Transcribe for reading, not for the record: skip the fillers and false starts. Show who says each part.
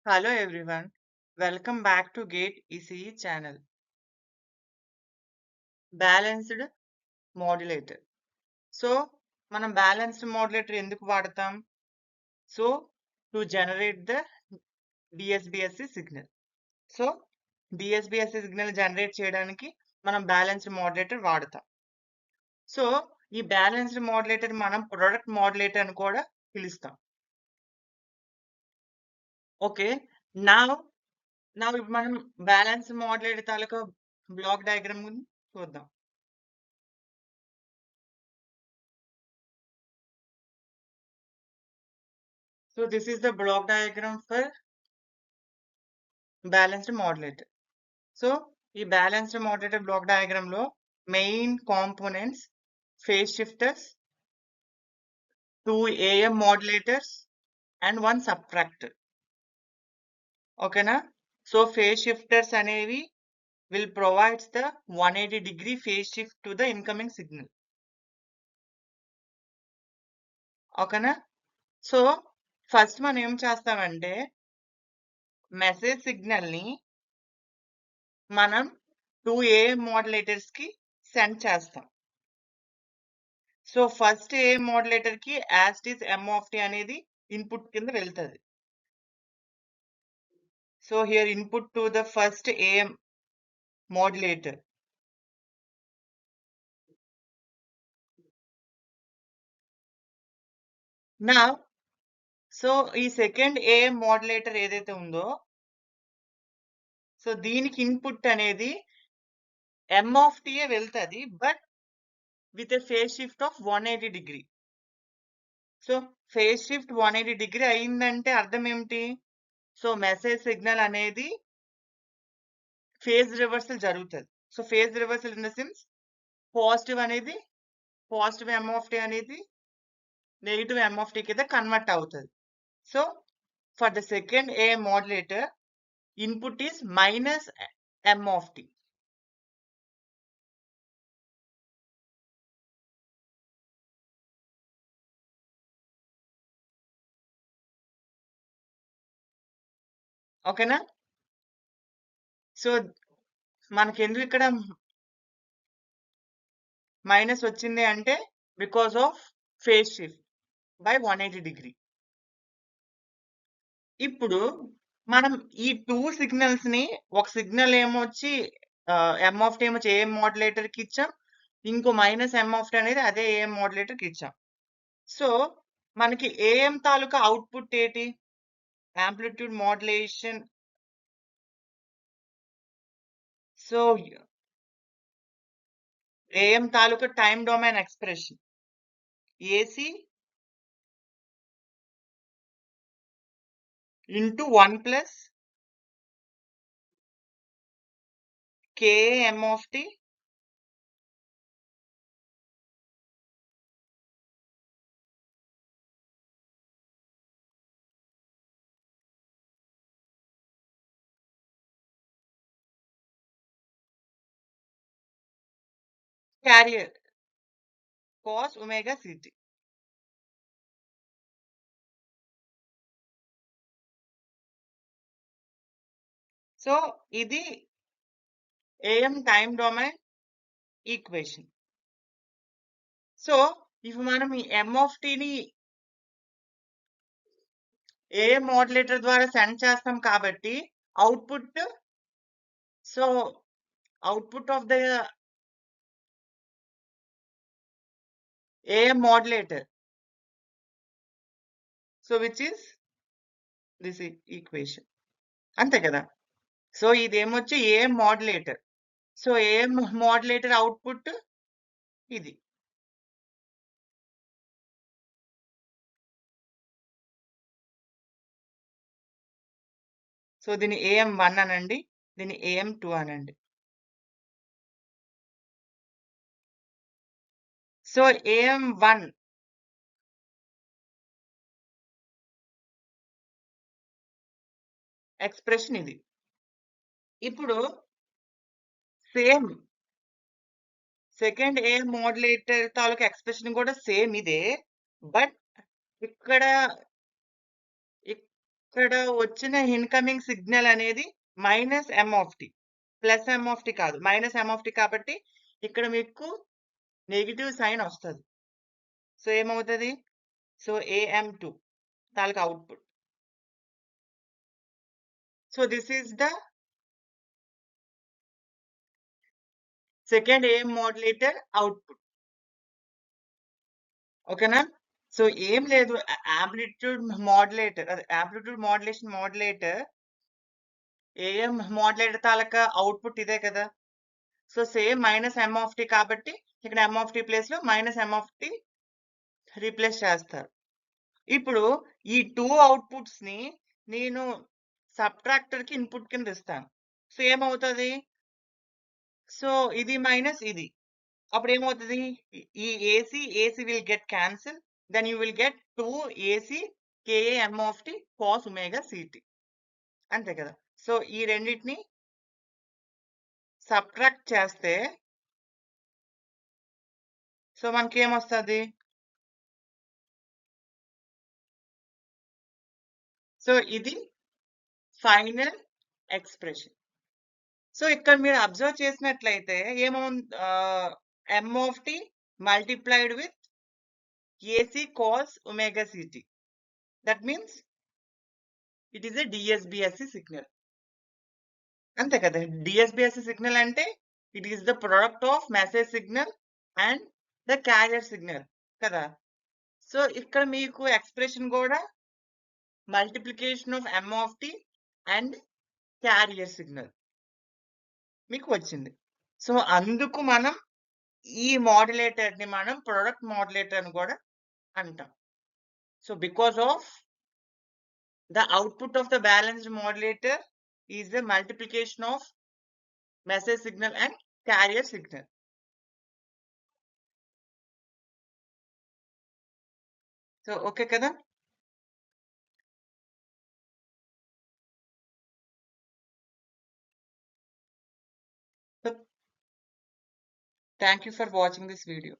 Speaker 1: Hello everyone, welcome back to Gate ECE channel. Balanced modulator. So, మనం balanced modulator ఎందుకు వాడతాం? So, to generate the DSBSC signal. So, DSBSC signal generate చేయడానికి మనం balanced modulator వాడతాం. So, ఈ balanced modulator మనం product modulator అని కూడా పిలుస్తాం. ఓకే, now ఇప్పుడు మనం బ్యాలెన్స్డ్ modulator తాలూకా బ్లాక్ డయాగ్రామ్ చూద్దాం. So this is the block diagram for balanced modulator. So ఈ balanced modulator block diagram లో main components phase shifters, 2 AM modulators and 1 subtractor. ఓకేనా? So phase shifters అనేవి will provide the 180-degree phase shift to the incoming signal. ఓకేనా? So first మనం ఏం చేస్తామంటే message signal ని మనం 2 AM modulators కి సెండ్ చేస్తాం. సో ఫస్ట్ ఏ మోడ్యులేటర్ కి as it is m of t అనేది ఇన్పుట్ కింద వెళ్తుంది. So here input to the first AM modulator. నా సో ఈ సెకండ్ ఏఎం మోడ్యులేటర్ ఏదైతే ఉందో సో దీనికి ఇన్పుట్ అనేది ఎం ఆఫ్ టీఏ వెళ్తుంది but with a phase shift of 180 degree. So phase shift 180 degree అయిందంటే అర్థం ఏమిటి? సో మెసేజ్ సిగ్నల్ అనేది ఫేజ్ రివర్సల్ జరుగుతుంది. So phase reversal in the sense positive అనేది పాజిటివ్ ఎం ఆఫ్ టీ అనేది negative m of t కింద convert అవుతుంది. So for the second A modulator input is minus M of t. ఓకేనా? So మనకి ఎందుకు ఇక్కడ minus వచ్చింది అంటే because of phase shift by 180 degree. ఇప్పుడు మనం ఈ టూ సిగ్నల్స్ ని ఒక సిగ్నల్ ఏమొచ్చి ఎం ఆఫ్ టీ ఏమొచ్చి ఏఎం మోడ్యులేటర్ కి ఇచ్చాం, ఇంకో మైనస్ ఎం ఆఫ్ టీ అనేది అదే ఏఎం మోడ్యులేటర్ కి ఇచ్చాం. సో మనకి ఏఎం తాలూకా అవుట్పుట్ ఏంటి? Amplitude modulation. సో ఏఎం తాలూకా time domain expression AC into 1 plus KM of t carrier cos omega CT. So ఇది AM time domain equation. So ఇప్పుడు మనం ఈ ఎం ఆఫ్ టీని ఏఎం మోడ్యులేటర్ ద్వారా సెండ్ చేస్తాం కాబట్టి output so output of the AM modulator. So which is this equation. అంతే కదా? సో ఇదేమొచ్చి AM modulator. So AM modulator output ఇది. సో దీన్ని AM1 అనండి, దీన్ని AM2 అనండి. సో AM1 ఎక్స్ప్రెషన్ ఇది. ఇప్పుడు సేమ్ సెకండ్ AM మోడ్యులేటర్ తాలూకా ఎక్స్ప్రెషన్ కూడా సేమ్ ఇదే, బట్ ఇక్కడ ఇక్కడ వచ్చిన ఇన్కమింగ్ సిగ్నల్ అనేది minus M of t, plus m of t కాదు, మైనస్ ఎం ఆఫ్ టీ కాబట్టి ఇక్కడ మీకు నెగిటివ్ సైన్ వస్తుంది. సో ఏమవుతుంది? సో AM2 తాలూకా output. So this is the second AM modulator output. ఓకేనా? సో ఏం లేదు, యాంప్లిట్యూడ్ మోడ్యులేటర్, అదే యాంప్లిట్యూడ్ మోడ్యులేటర్ AM మోడ్యులేటర్ తాలూకా అవుట్పుట్ ఇదే కదా. So same minus M of tea కాబట్టి ఇక్కడ ఎం ఆఫ్ టీ ప్లేస్ లో minus M of T replace చేస్తారు. ఇప్పుడు ఈ 2 అవుట్పుట్స్ ని నేను సబ్ట్రాక్టర్ కి ఇన్పుట్ కింద ఇస్తాను. సో ఏమవుతుంది? సో ఇది మైనస్ ఇది, అప్పుడు ఏమవుతుంది? ఈ AC will get cancel, then you will get 2AC KA M of t cos omega CT. అంతే కదా. సో ఈ రెండింటిని సబ్ట్రాక్ట్ చేస్తే సో మనకి ఏమొస్తుంది? సో ఇది ఫైనల్ ఎక్స్ప్రెషన్. సో ఇక్కడ మీరు అబ్జర్వ్ చేసినట్లయితే m of t multiplied with AC cos omega CT. That means it is a DSBSC signal. అంతే కదా. డిఎస్బిఎస్సి సిగ్నల్ అంటే it is the product of message signal and the carrier signal కదా. So ఇక్కడ మీకు expression కూడా multiplication of m of t and carrier signal మీకు వచ్చింది. So అందుకు మనం ఈ మాడ్యులేటర్ ని మనం ప్రొడక్ట్ మాడ్యులేటర్ అని కూడా అంటాం. So because of the output of the balanced modulator is the multiplication of message signal and carrier signal. So okay కదా. So thank you for watching this video.